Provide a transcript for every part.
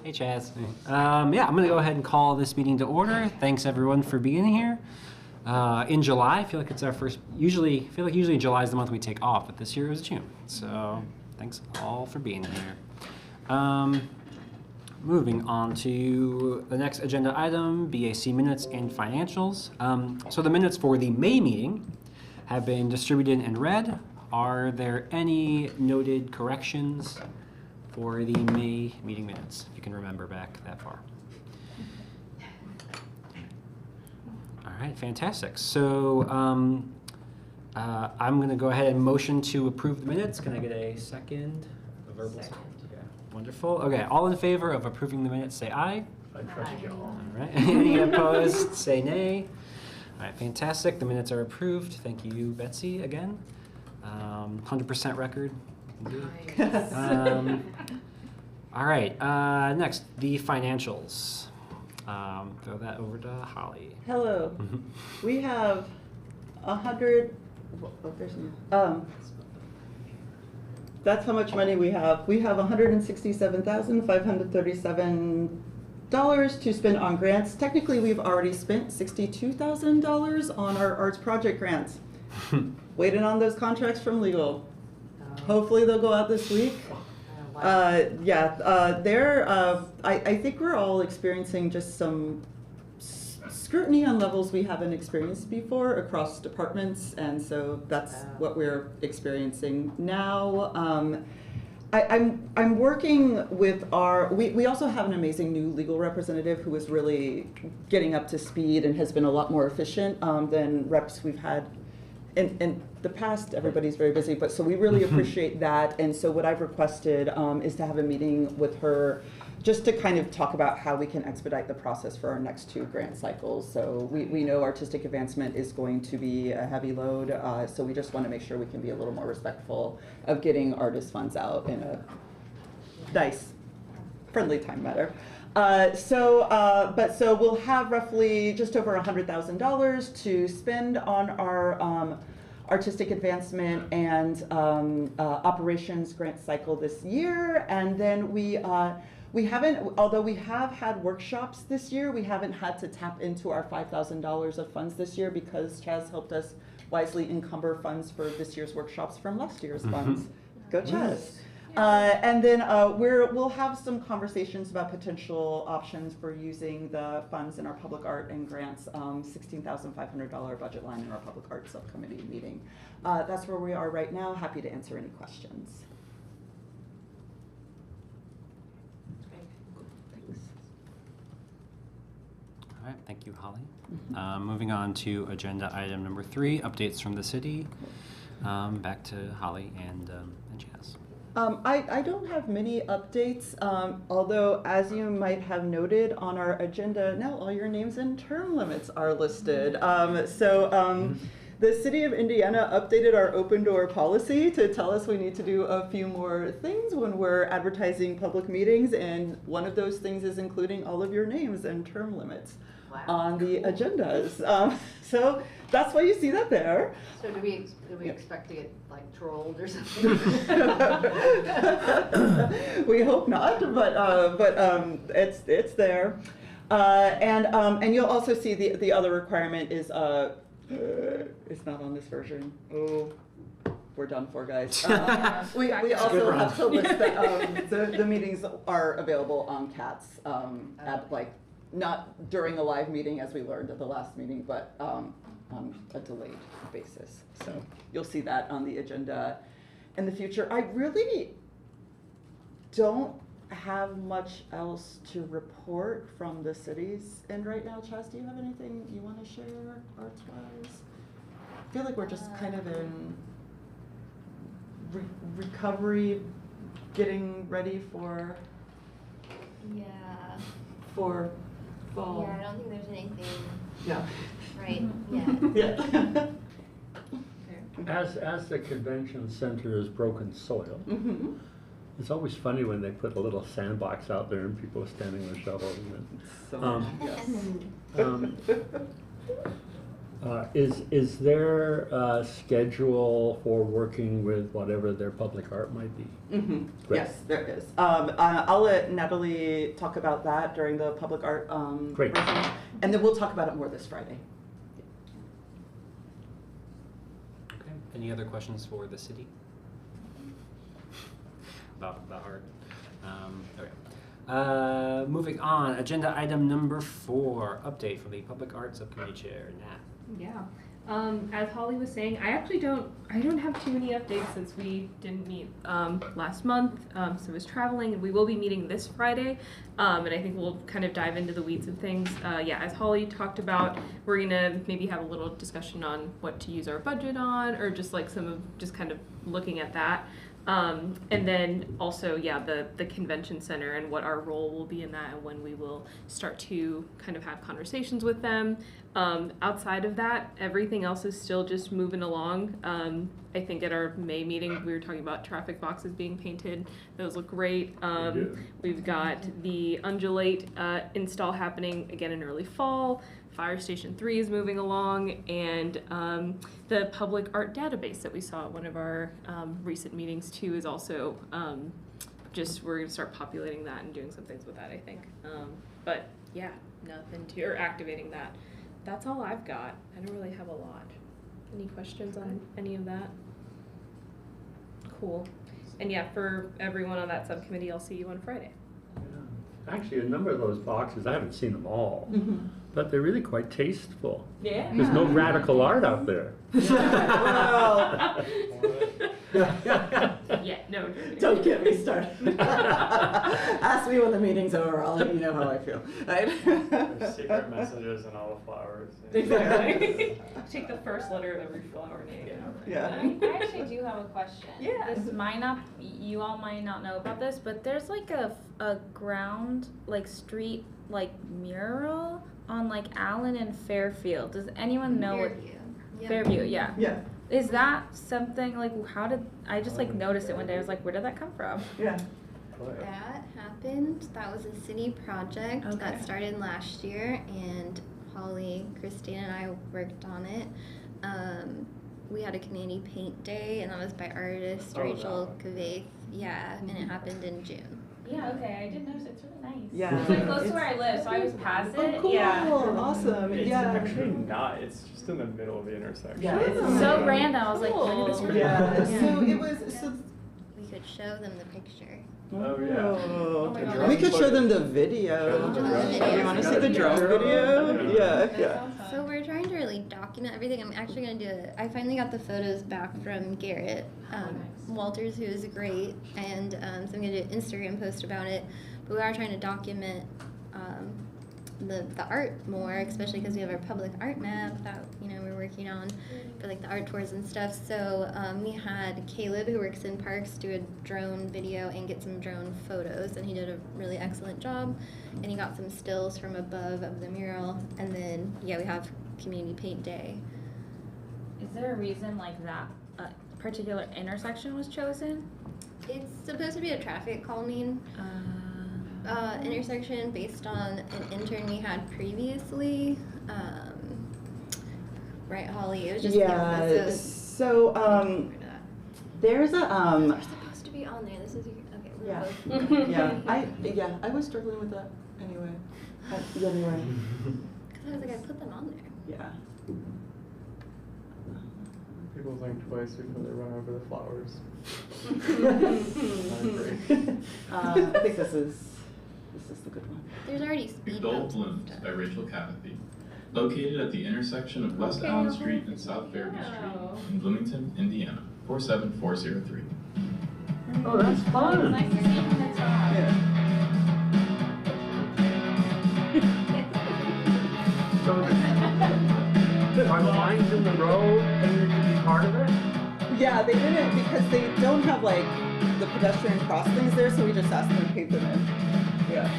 Hey, Chaz. Yeah, I'm going to go ahead and call this meeting to order. Thanks, everyone, for being here. In July, I feel like it's our first, usually July is the month we take off, but this year it was June. So thanks all for being here. Moving on to the next agenda item, BAC minutes and financials. So the minutes for the May meeting have been distributed and read. Are there any noted corrections for the May meeting minutes, if you can remember back that far? All right, fantastic. So I'm going to go ahead and motion to approve the minutes. Can I get a second? A verbal second. Yeah. Wonderful. Okay, all in favor of approving the minutes, say aye. I trust you all. All right. Any opposed, say nay. All right, fantastic. The minutes are approved. Thank you, Betsy, again. 100% record. All right, next, the financials. Throw that over to Holly. Hello. We have 100, that's how much money we have. We have $167,537 to spend on grants. Technically, we've already spent $62,000 on our arts project grants. Waiting on those contracts from legal. Hopefully they'll go out this week. I think we're all experiencing just some scrutiny on levels we haven't experienced before across departments, and so that's what we're experiencing now. I'm working with we also have an amazing new legal representative who is really getting up to speed and has been a lot more efficient than reps we've had in the past. Everybody's very busy, but so we really appreciate that. And so what I've requested is to have a meeting with her just to kind of talk about how we can expedite the process for our next 2 grant cycles. So we know artistic advancement is going to be a heavy load, so we just want to make sure we can be a little more respectful of getting artist funds out in a nice, friendly time matter. So we'll have roughly just over $100,000 to spend on our artistic advancement and operations grant cycle this year, and then we haven't, although we have had workshops this year, we haven't had to tap into our $5,000 of funds this year because Chaz helped us wisely encumber funds for this year's workshops from last year's funds. Go Chaz. And then we'll have some conversations about potential options for using the funds in our public art and grants, $16,500 budget line in our public art subcommittee meeting. That's where we are right now. Happy to answer any questions. Thanks. All right, thank you, Holly. Moving on to agenda item number 3, updates from the city. Back to Holly and Chaz. I don't have many updates, although as you might have noted on our agenda, now all your names and term limits are listed. The city of Indiana updated our open door policy to tell us we need to do a few more things when we're advertising public meetings, and one of those things is including all of your names and term limits on the agendas. So that's why you see that there. So do we expect to get like trolled or something? We hope not, but it's there. And you'll also see the other requirement is it's not on this version. Oh, we're done for, guys. We also have to list that the meetings are available on CATS at not during a live meeting as we learned at the last meeting, but on a delayed basis. So you'll see that on the agenda in the future. I really don't have much else to report from the city's end right now. Chaz, do you have anything you want to share arts-wise? I feel like we're just kind of in recovery, getting ready for fall. Yeah, I don't think there's anything. No. Right. Yeah. As the convention center is broken soil, it's always funny when they put a little sandbox out there and people are standing with shovels. So, yes. Is there a schedule for working with whatever their public art might be? Great. Yes, there is. I'll let Natalie talk about that during the public art Great. briefing, and then we'll talk about it more this Friday. Okay. Any other questions for the city? About art. Okay. Moving on, agenda item number 4, update from the Public Art Subcommittee Chair, Nat. Yeah. As Holly was saying, I don't have too many updates since we didn't meet last month. So I was traveling, and we will be meeting this Friday. And I think we'll kind of dive into the weeds of things. Yeah, as Holly talked about, we're gonna maybe have a little discussion on what to use our budget on, or just like just kind of looking at that. And then also, yeah, the convention center and what our role will be in that, and when we will start to kind of have conversations with them. Outside of that, everything else is still just moving along. I think at our May meeting, we were talking about traffic boxes being painted. Those look great. We've got the Undulate install happening again in early fall. Fire Station 3 is moving along, and the public art database that we saw at one of our recent meetings too is also we're gonna start populating that and doing some things with that, I think. But yeah, or activating that. That's all I've got. I don't really have a lot. Any questions on any of that? Cool. And yeah, for everyone on that subcommittee, I'll see you on Friday. Yeah. Actually, a number of those boxes, I haven't seen them all, but they're really quite tasteful. Yeah. There's no radical art out there. Well, Yeah, no. don't get me started. Ask me when the meeting's over. I'll let you know how I feel. Right? There's secret messages and all the flowers. Exactly. Take the first letter of every flower name. Yeah. I actually do have a question. Yeah. This might not, you all might not know about this, but there's like a ground, like street, like mural on like Allen and Fairfield. Does anyone know what? Fairview. Yep. Fairview, yeah. Yeah. Is that something like, how did, I just like noticed it one day. I was like, where did that come from? Yeah. That happened. That was a city project Okay. that started last year, and Holly, Christine, and I worked on it. We had a community paint day, and that was by artist Oh, Rachel that Kavaith. Yeah, and it happened in June. Yeah, okay, I did notice it's really nice. Yeah. It's like close to where I live, so I was past Oh, it. cool. Yeah. Awesome. It's Yeah. actually not. It's just in the middle of the intersection. Yeah, it's So random. I was like, when did this happen? Yeah. Yeah. So it was. So. We could show them the picture. Oh, yeah. Oh. my God. We could show them the video. Show them the video. You want to see the drone video? Yeah. Yeah. So we're trying to really document everything. I'm actually going to do it. I finally got the photos back from Garrett Walters, who is great, and so I'm going to do an Instagram post about it. But we are trying to document the art more, especially because we have our public art map that we're working on for like the art tours and stuff. So we had Caleb, who works in parks, do a drone video and get some drone photos, and he did a really excellent job. And he got some stills from above of the mural, and then we have community paint day. Is there a reason like that particular intersection was chosen? It's supposed to be a traffic calming intersection based on an intern we had previously. Right, Holly? It was just Yeah. So there's a We're supposed to be on there. This is okay. We're Yeah. both. I was struggling with that anyway. Anyway. Because I was like, I put them on there. Yeah. People think twice before they run over the flowers. I think this is the good one. There's already speed Adult bumps and Blooms stuff. by Rachel Cathy, located at the intersection of West Allen Street and South Fairview Street in Bloomington, Indiana, 47403. Oh, that's fun. Nice to see you from the top. So, are the lines in the road painted to be part of it? Yeah, they didn't because they don't have like the pedestrian crossings there, so we just asked them to paint them in. Yeah.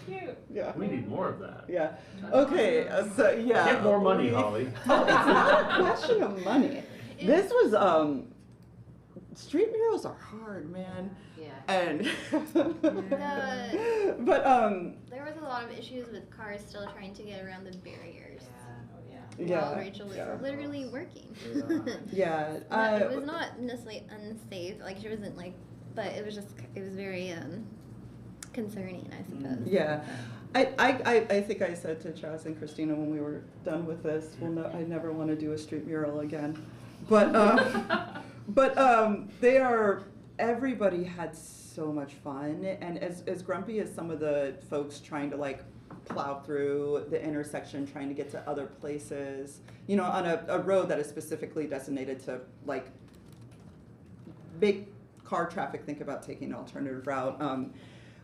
Cute. Yeah. We need more of that. Yeah. Okay. So yeah. Get more money, Holly. Oh, it's not a question of money. This was street murals are hard, man. Yeah. And The- but There was a lot of issues with cars still trying to get around the barriers. yeah, While Rachel was yeah. literally working. Yeah, It was not necessarily unsafe, like she wasn't like, but it was just, it was very concerning, I suppose. Yeah, I think I said to Chaz and Christina when we were done with this, well, no, I never want to do a street mural again. But they are, everybody had so much fun, and as grumpy as some of the folks trying to like plow through the intersection, trying to get to other places, you know, on a road that is specifically designated to like make car traffic think about taking an alternative route.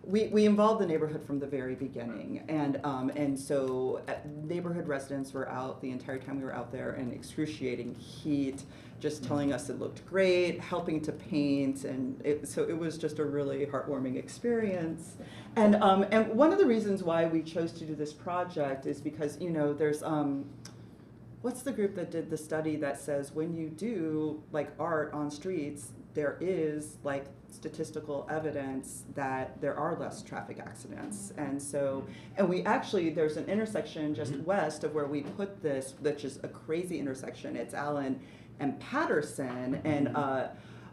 We involved the neighborhood from the very beginning, and so neighborhood residents were out the entire time we were out there in excruciating heat, just telling us it looked great, helping to paint, and so it was just a really heartwarming experience. And one of the reasons why we chose to do this project is because, you know, there's what's the group that did the study that says when you do like art on streets, there is like statistical evidence that there are less traffic accidents. And so, and we actually, there's an intersection just west of where we put this, which is a crazy intersection. It's Allen and Patterson, and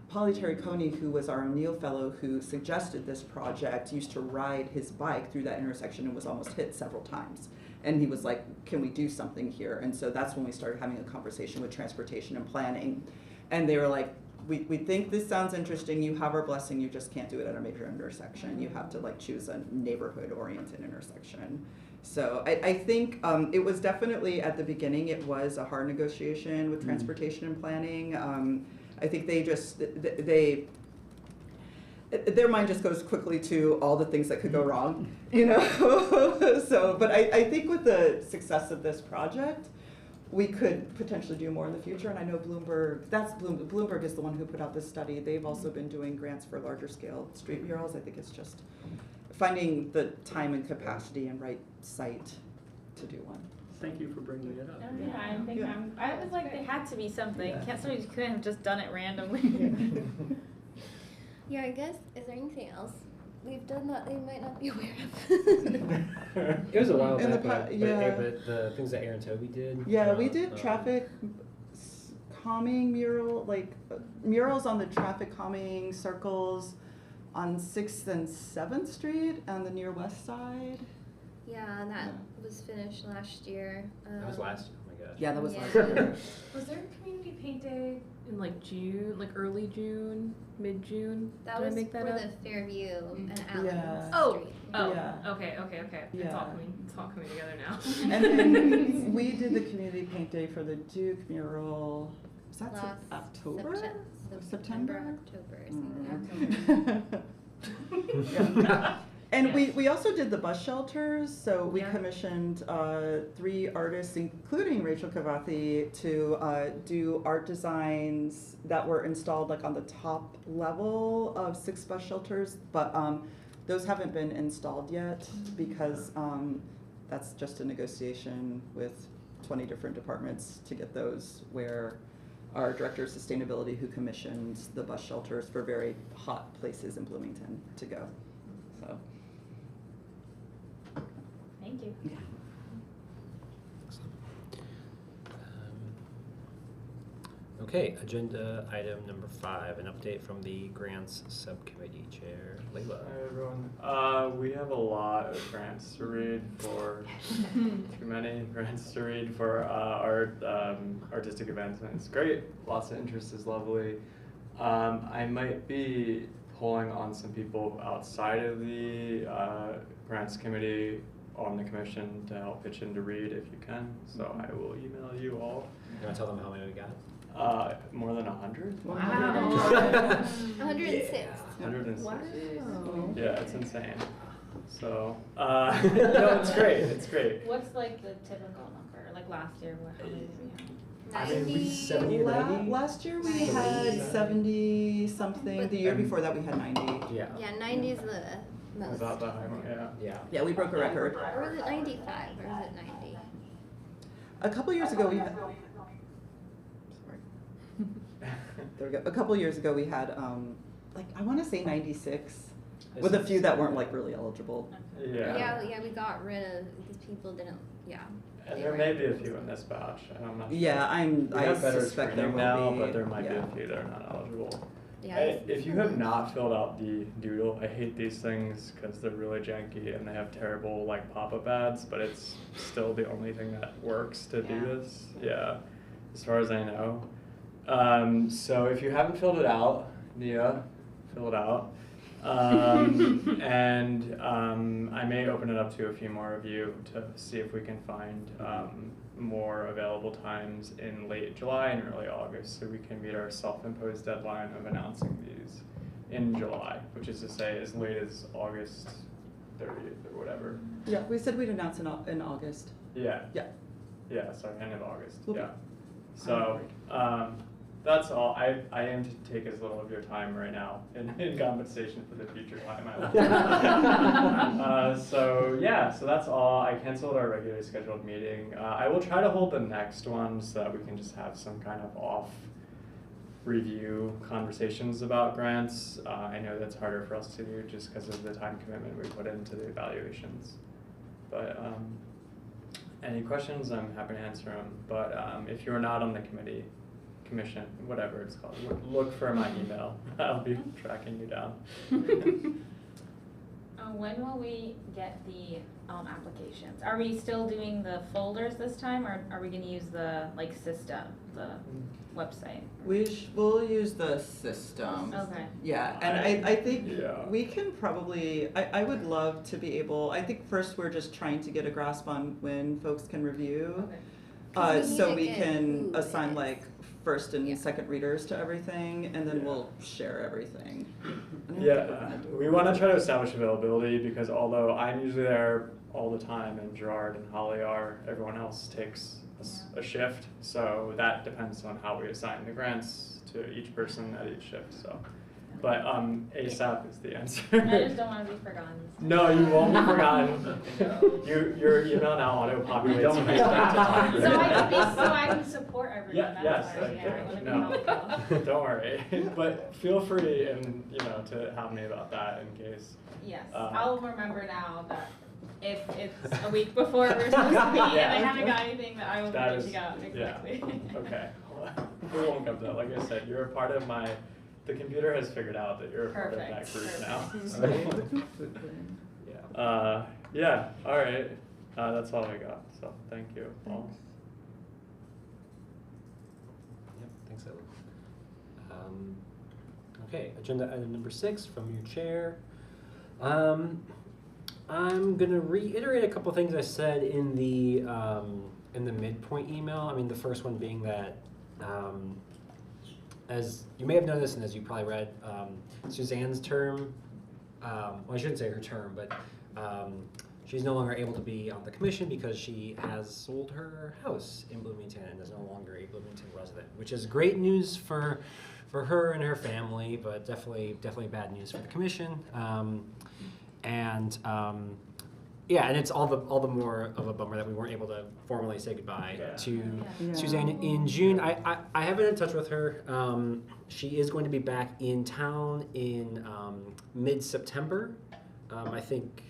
Polly Terraconi, who was our O'Neill Fellow who suggested this project, used to ride his bike through that intersection and was almost hit several times. And he was like, can we do something here? And so that's when we started having a conversation with transportation and planning. And they were like, we think this sounds interesting, you have our blessing, you just can't do it at a major intersection. You have to like choose a neighborhood-oriented intersection. So I think it was definitely, at the beginning, it was a hard negotiation with transportation and planning. I think they just, their mind just goes quickly to all the things that could go wrong, you know? So, but I think with the success of this project, we could potentially do more in the future. And I know Bloomberg, Bloomberg is the one who put out this study. They've also been doing grants for larger scale street murals. I think it's just finding the time and capacity and right site to do one. Thank you for bringing it up. Yeah, I think Yeah. I was like, there had to be something. Yeah. Can't somebody just couldn't have just done it randomly. Yeah, I guess, is there anything else we've done that they might not be aware of? It was a while In the back, but yeah. the things that Aaron Toby did. Yeah, we did traffic calming mural, like murals on the traffic calming circles on 6th and 7th Street on the near west side. Yeah, that was finished last year. That was last year. Oh my gosh. Yeah, that was Yeah. last year. Was there a community paint day in like June, like early June, mid-June? That Did I was make that for up? the Fairview and Allen Yeah. Oh, Street. oh, Yeah. okay. It's Yeah. all coming together now. And then we did the community paint day for the Duke mural. Was that Last October? September, October, or something. Yeah. And Yes. we also did the bus shelters, so we Yeah. commissioned 3 artists, including Rachel Cavathi, to do art designs that were installed like on the top level of 6 bus shelters, but those haven't been installed yet because that's just a negotiation with 20 different departments to get those, where our director of sustainability, who commissioned the bus shelters for very hot places in Bloomington to go. So. Thank you. Yeah. Okay, agenda item number 5, an update from the grants subcommittee chair, Layla. Hi everyone. We have a lot of grants to read for, too many grants to read for our artistic events, and it's great. Lots of interest is lovely. I might be pulling on some people outside of the grants committee on the commission to help pitch in to read if you can. So I will email you all. You want to tell them how many we got? More than 100? Wow. 106. 106. Wow. Yeah, it's insane. So, no, it's great. It's great. What's like the typical number? Like last year, what? How many did we have? I think we 70 or 90? Last year we had 70 something. The year before that we had 90. Yeah. Yeah, 90 is the most. About the high one, yeah. Yeah. Yeah, we broke a record. Or was it 95, or was it 90? A couple years ago we had. There we go. A couple years ago, we had, like, I want to say 96, with a few that weren't like really eligible. Yeah, we got rid of because people didn't. Yeah. And they there were- may be a few in this batch. I'm not sure. Yeah, We I have better suspect there screening will now, be. but there might be yeah. a few that are not eligible. Yeah. If you have not filled out the doodle, I hate these things because they're really janky and they have terrible like pop-up ads, but it's still the only thing that works to do this. Yeah, as far as I know. So if you haven't filled it out, Nia, fill it out. And I may open it up to a few more of you to see if we can find more available times in late July and early August so we can meet our self-imposed deadline of announcing these in July, which is to say as late as August 30th or whatever. Yeah, we said we'd announce in August. Yeah. Yeah. Yeah, sorry, end of August. Okay. Yeah. So that's all. I aim to take as little of your time right now in compensation for the future time I will. So that's all. I canceled our regularly scheduled meeting. I will try to hold the next one so that we can just have some kind of off review conversations about grants. I know that's harder for us to do just because of the time commitment we put into the evaluations. But any questions, I'm happy to answer them. But if you're not on the commission, whatever it's called, look for my email. I'll be tracking you down. When will we get the applications? Are we still doing the folders this time, or are we going to use the system, the website? We'll use the system. Okay. Yeah, and I think Yeah. we can probably, I would love to be able, I think first we're just trying to get a grasp on when folks can review. Okay. 'Cause we So need to we get can who assign it is. like first and Yeah. second readers to everything, and then Yeah. we'll share everything. I don't think we're Yeah, gonna do we it. want to try to establish availability because although I'm usually there all the time and Gerard and Holly are, everyone else takes a shift. So that depends on how we assign the grants to each person at each shift. So, but ASAP is the answer. I just don't want to be forgotten. No, you won't be forgotten. Your email now auto-populates. We don't when I have start to So talk. I can support everyone. Yeah, That's yes, why, I want to be no, helpful. don't worry. But feel free and to help me about that in case. Yes, Uh, I'll remember now that if it's a week before we're supposed to meet and I Yeah. haven't got anything, that I will be That reaching is- out yeah. exactly. Okay. We won't come to that. Like I said, you're a part of the computer has figured out that you're a part of that Perfect, group now. perfect. So, yeah. All right. That's all I got. So thank you all. Yep, thanks, Ellen. Okay, agenda item number 6 from your chair. I'm gonna reiterate a couple things I said in the midpoint email. I mean, the first one being that, as you may have noticed and as you probably read, Suzanne's term, well, I shouldn't say her term, but she's no longer able to be on the commission because she has sold her house in Bloomington and is no longer a Bloomington resident, which is great news for her and her family, but definitely bad news for the commission. Yeah, and it's all the more of a bummer that we weren't able to formally say goodbye to Yeah. Suzanne in June. I have been in touch with her. She is going to be back in town in mid-September. I think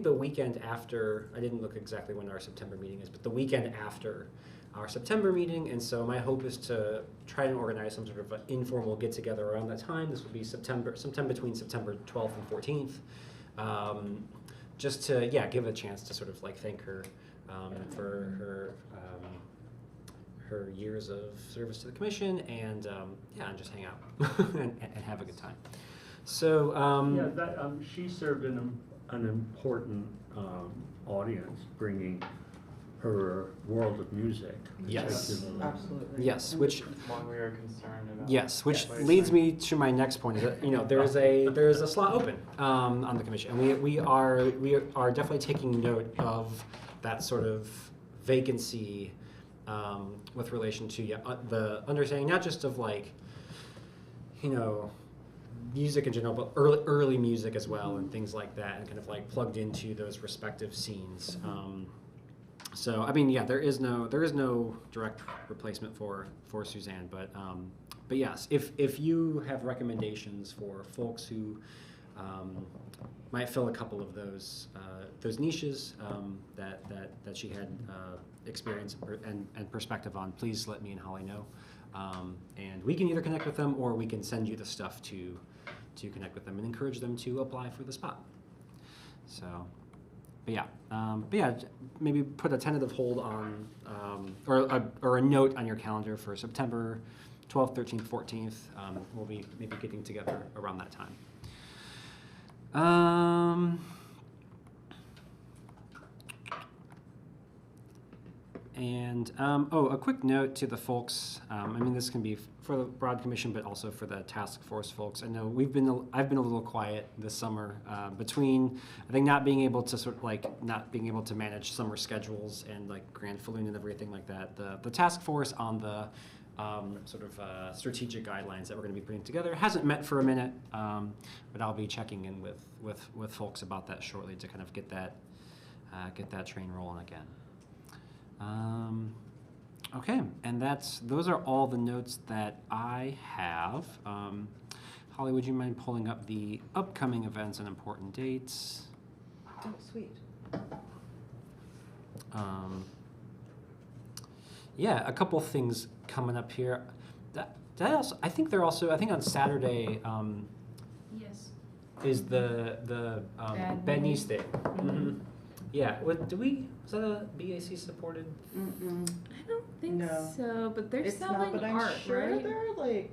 the weekend after. I didn't look exactly when our September meeting is, but the weekend after our September meeting. And so my hope is to try and organize some sort of an informal get-together around that time. This will be sometime between September 12th and 14th. Just to give a chance to sort of thank her for her years of service to the commission and and just hang out and have a good time. So she served in an important audience, bringing her world of music. Yes. particularly. Absolutely. yes, which One we are concerned about. yes, which Yeah. leads me to my next point. Is that there is a slot open on the commission, and we are definitely taking note of that sort of vacancy with relation to the understanding not just of music in general, but early music as well, and things like that, and kind of plugged into those respective scenes. So I mean, there is no direct replacement for Suzanne, but but yes, if you have recommendations for folks who might fill a couple of those niches that she had experience and perspective on, please let me and Holly know, and we can either connect with them or we can send you the stuff to connect with them and encourage them to apply for the spot. So. But yeah, maybe put a tentative hold on, or a note on your calendar for September 12th, 13th, 14th. We'll be maybe getting together around that time. A quick note to the folks. I mean, this can be for the Broad Commission, but also for the task force folks. I know I've been a little quiet this summer between, I think, not being able to manage summer schedules and like Grand Falloon and everything like that. The task force on the strategic guidelines that we're going to be putting together hasn't met for a minute, but I'll be checking in with folks about that shortly to kind of get that train rolling again. Okay, and those are all the notes that I have. Holly, would you mind pulling up the upcoming events and important dates? Oh, sweet. Yeah, a couple things coming up here. I think on Saturday Yes. is the Bad News Day. Mm-hmm. Yeah, was that a BAC supported? Mm-mm. I don't think No. so, but they're It's selling not, but I'm art, sure right? they're like.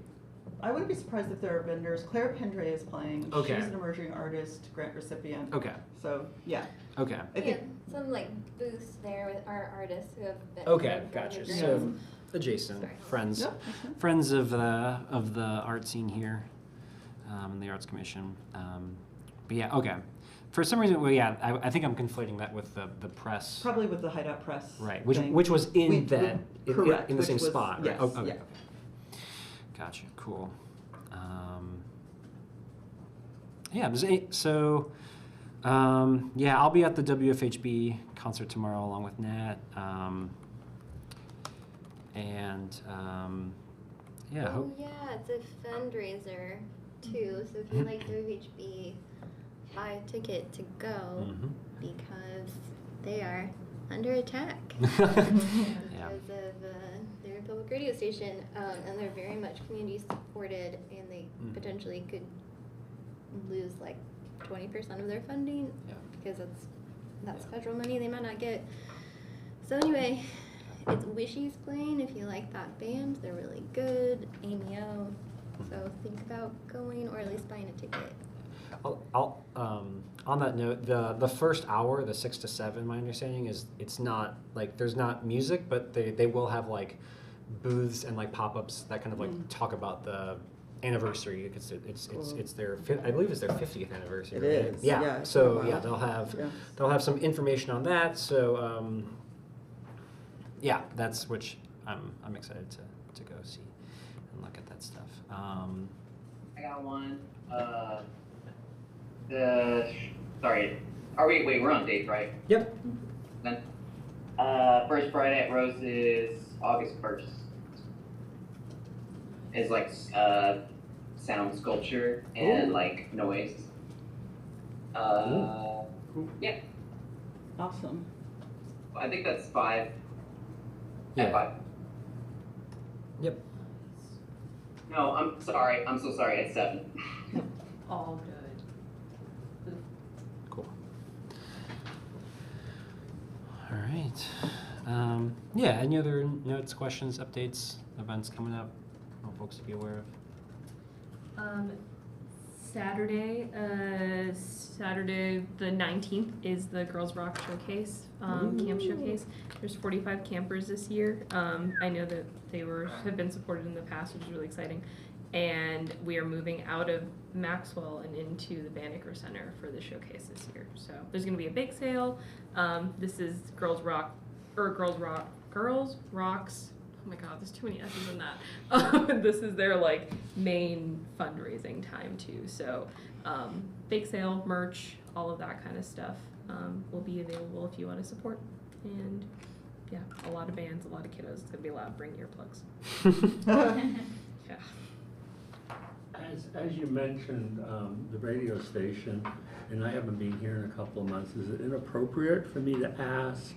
I wouldn't be surprised if there are vendors. Claire Pendre is playing. Okay. She's an emerging artist grant recipient. Okay. So yeah. Okay. I think some like booths there with our artists who have been. Okay, gotcha. So adjacent Sorry. friends, Yep. friends of the art scene here, and the Arts Commission. But yeah, okay. For some reason, I think I'm conflating that with the press. probably with the Hideout Press. Right, thing. which was in Correct. in the which same was- spot, right? Yes. Oh, okay. Yeah. Gotcha. Cool. So I'll be at the WFHB concert tomorrow along with Nat. It's a fundraiser too. So if you like WHB, buy a ticket to go because they are under attack because of their public radio station, and they're very much community supported, and they potentially could lose like 20% of their funding because that's federal money they might not get. So anyway, it's Wishy's playing. If you like that band, they're really good. Amy O. So think about going or at least buying a ticket. I'll on that note, the first hour, the 6 to 7, my understanding is it's not like there's not music, but they will have like booths and like pop-ups that kind of like talk about the anniversary. It's their I believe it's their 50th anniversary. It right? is. Yeah. Yeah, it's So been a yeah, while. they'll have some information on that. So that's which I'm excited to go see and look at that stuff. I got one. We're on dates, right? Yep. Then, First Friday at Rose is August 1st. It's like sound sculpture and like noise. Cool. Yeah, Awesome. I think that's 5. Yeah. At 5. Yep. No, I'm sorry. I'm so sorry. It's 7. All good. Cool. All right. Any other notes, questions, updates, events coming up? Want folks to be aware of? Saturday the 19th is the Girls Rock Showcase, camp showcase. There's 45 campers this year. I know that they have been supported in the past, which is really exciting. And we are moving out of Maxwell and into the Banneker Center for the showcase this year. So there's going to be a bake sale. This is Girls Rocks. Oh my God, there's too many S's in that. This is their like main fundraising time too. So bake sale, merch, all of that kind of stuff will be available if you want to support. And yeah, a lot of bands, a lot of kiddos. It's gonna be loud. Bring earplugs. Yeah. As you mentioned, the radio station, and I haven't been here in a couple of months, is it inappropriate for me to ask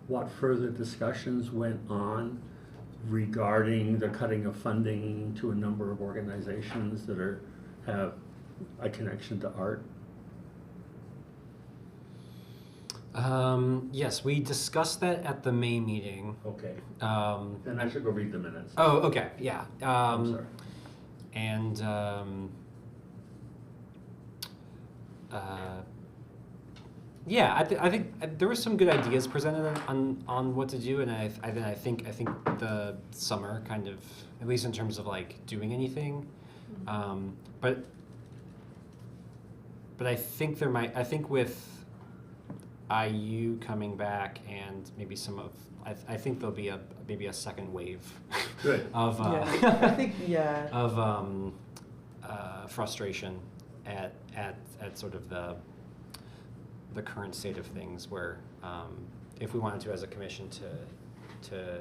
what further discussions went on regarding the cutting of funding to a number of organizations that have a connection to art? Yes, we discussed that at the May meeting. Okay. Then I should go read the minutes. Oh, okay, yeah. I'm sorry. And yeah, I think there were some good ideas presented on what to do, and I think the summer kind of, at least in terms of like doing anything, but I think I think with IU coming back and maybe some of, I think there'll be maybe a second wave Good. of I think, yeah. of frustration at sort of the current state of things, where if we wanted to as a commission to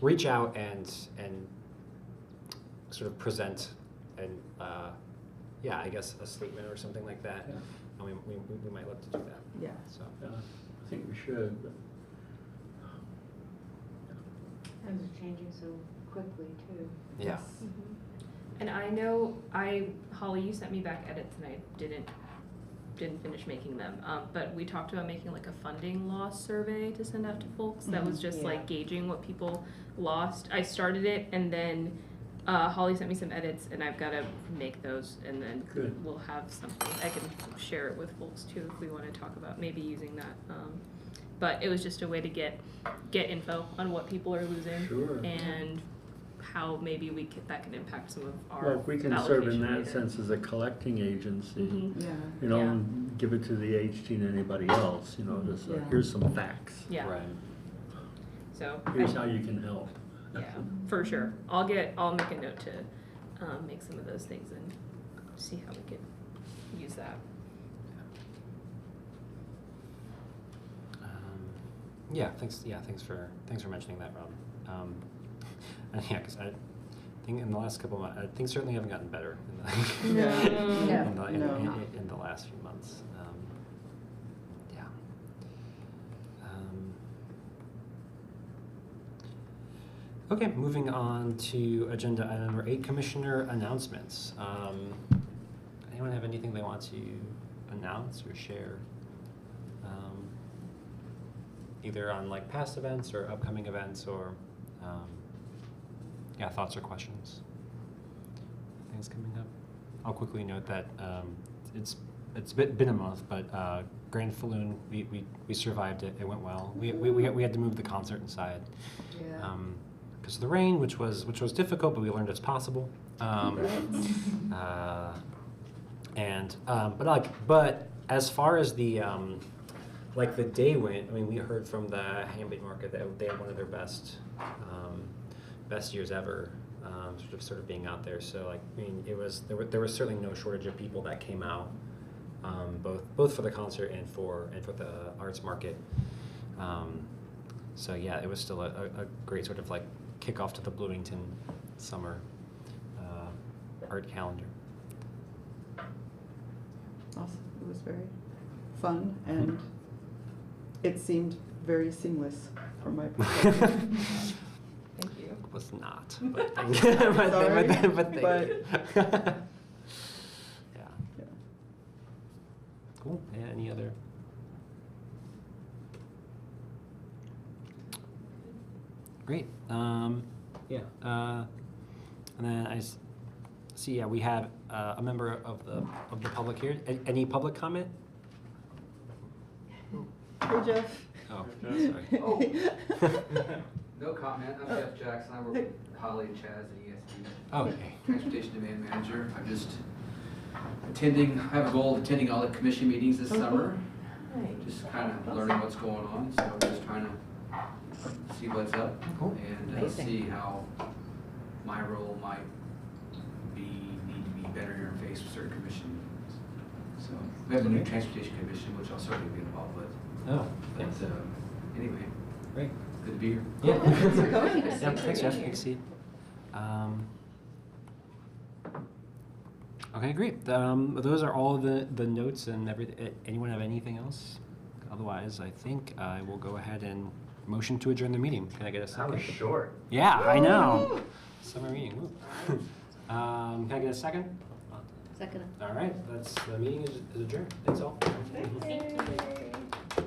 reach out and sort of present and yeah, I guess a statement or something like that. Yeah. And we might look to do that. Yeah. So I think we should. But, Things are changing so quickly too. yeah. And I know Holly, you sent me back edits and I didn't finish making them. But we talked about making like a funding loss survey to send out to folks. That was just like gauging what people lost. I started it, and then Holly sent me some edits, and I've got to make those, and then Good. we'll have something. I can share it with folks too if we want to talk about maybe using that. But it was just a way to get info on what people are losing, Sure. and how maybe that can impact some of our well, if we can serve in allocation that later. sense as a collecting agency, Mhm. Yeah. you know, Yeah. and give it to the HT and anybody else, you know, just Yeah. here's some facts. Yeah. Right. So Here's how you can help. yeah, for sure. I'll make a note to make some of those things and see how we could use that. Yeah, thanks. Yeah, thanks for mentioning that, Rob. And yeah, because I think in the last couple of months, things certainly haven't gotten better in the, Yeah. in the last few months. Yeah. Okay, moving on to agenda item number 8, Commissioner announcements. Anyone have anything they want to announce or share? Either on like past events or upcoming events, or yeah, thoughts or questions. Things coming up. I'll quickly note that it's been a month, but Grand Falloon, we survived it. It went well. We had to move the concert inside. Yeah. Because of the rain, which was difficult, but we learned it's possible. But as far as the like the day went, I mean, we heard from the Handmade Market that they had one of their best years ever, sort of being out there. So like, I mean, there was certainly no shortage of people that came out, both for the concert and for the arts market. So yeah, it was still a great sort of like kickoff to the Bloomington summer art calendar. Awesome. It was very fun, and it seemed very seamless from my perspective. Thank you. It was not, but thank you. Sorry, but thank but- you. Yeah. Yeah. Cool. Yeah, any other? Great. Yeah. And then I see. Yeah, we have a member of the public here. Any public comment? Hey, Jeff. Oh, sorry. Oh. No comment. I'm Jeff Jackson. I work with Holly and Chaz at ESD. Oh, okay. Transportation Demand Manager. I'm just I have a goal of attending all the commission meetings this summer. Just kind of learning what's going on. So I'm just trying to see what's up and see how my role might need to be better interfaced with certain commission meetings. So we have a new transportation commission, which I'll certainly be involved with. Oh, But thanks. anyway, Great. good to be here. Yeah. Thanks for coming. Yeah, thanks, Jeff. Thanks, Steve. Okay, great. Those are all the notes and everything. Anyone have anything else? Otherwise, I think I will go ahead and motion to adjourn the meeting. Can I get a That second? was short. Yeah, I know. Summer meeting. Woo. Can I get a second? Second. All right, the meeting is adjourned. Thanks all. Thank you.